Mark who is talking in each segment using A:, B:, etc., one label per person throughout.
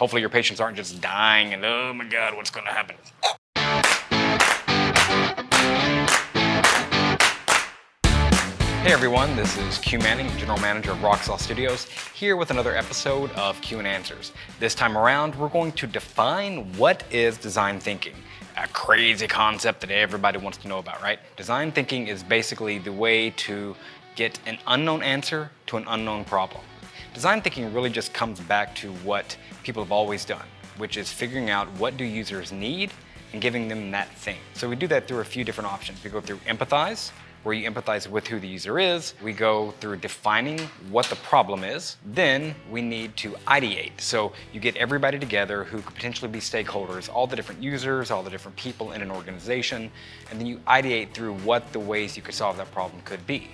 A: Hopefully your patients aren't just dying and, oh my God, what's gonna happen? Hey everyone, this is Q Manning, General Manager of Roxall Studios, here with another episode of Q and Answers. This time around, we're going to define what is design thinking. A crazy concept that everybody wants to know about, right? Design thinking is basically the way to get an unknown answer to an unknown problem. Design thinking really just comes back to what people have always done, which is figuring out what do users need and giving them that thing. So we do that through a few different options. We go through empathize, where you empathize with who the user is. We go through defining what the problem is. Then we need to ideate. So you get everybody together who could potentially be stakeholders, all the different users, all the different people in an organization, and then you ideate through what the ways you could solve that problem could be.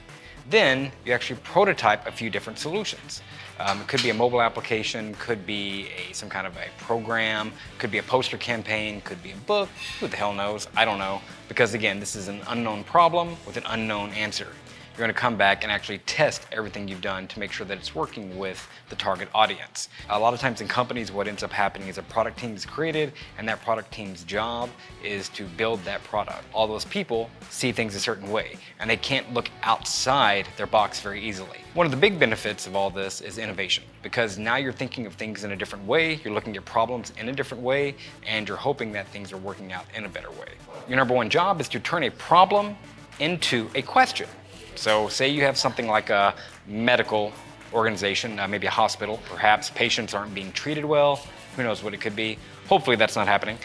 A: Then you actually prototype a few different solutions. It could be a mobile application, could be some kind of a program, could be a poster campaign, could be a book. Who the hell knows? I don't know. Because again, this is an unknown problem with an unknown answer. You're going to come back and actually test everything you've done to make sure that it's working with the target audience. A lot of times in companies, what ends up happening is a product team is created, and that product team's job is to build that product. All those people see things a certain way, and they can't look outside their box very easily. One of the big benefits of all this is innovation, because now you're thinking of things in a different way, you're looking at problems in a different way, and you're hoping that things are working out in a better way. Your number one job is to turn a problem into a question. So say you have something like a medical organization, maybe a hospital, perhaps patients aren't being treated well, who knows what it could be. Hopefully that's not happening.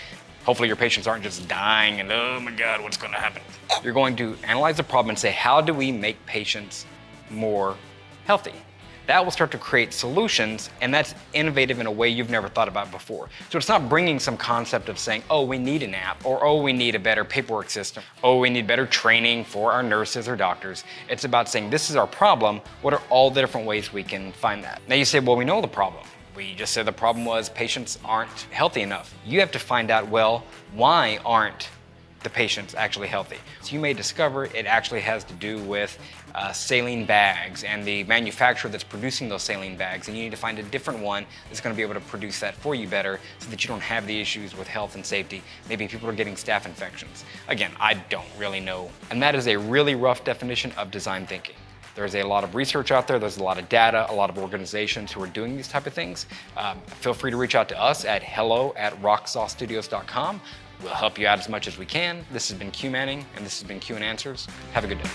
A: Hopefully your patients aren't just dying and, oh my God, what's gonna happen? You're going to analyze the problem and say, how do we make patients more healthy? That will start to create solutions, and that's innovative in a way you've never thought about before. So it's not bringing some concept of saying, oh, we need an app, or oh, we need a better paperwork system, oh, we need better training for our nurses or doctors. It's about saying, this is our problem, what are all the different ways we can find that? Now you say, well, we know the problem. We just said the problem was patients aren't healthy enough. You have to find out, well, why aren't the patient's actually healthy? So you may discover it actually has to do with saline bags and the manufacturer that's producing those saline bags, and you need to find a different one that's going to be able to produce that for you better so that you don't have the issues with health and safety. Maybe people are getting staph infections. Again, I don't really know. And that is a really rough definition of design thinking. There's a lot of research out there, there's a lot of data, a lot of organizations who are doing these type of things. Feel free to reach out to us at hello@roxallstudios.com. We'll help you out as much as we can. This has been Q Manning, and this has been Q and Answers. Have a good day.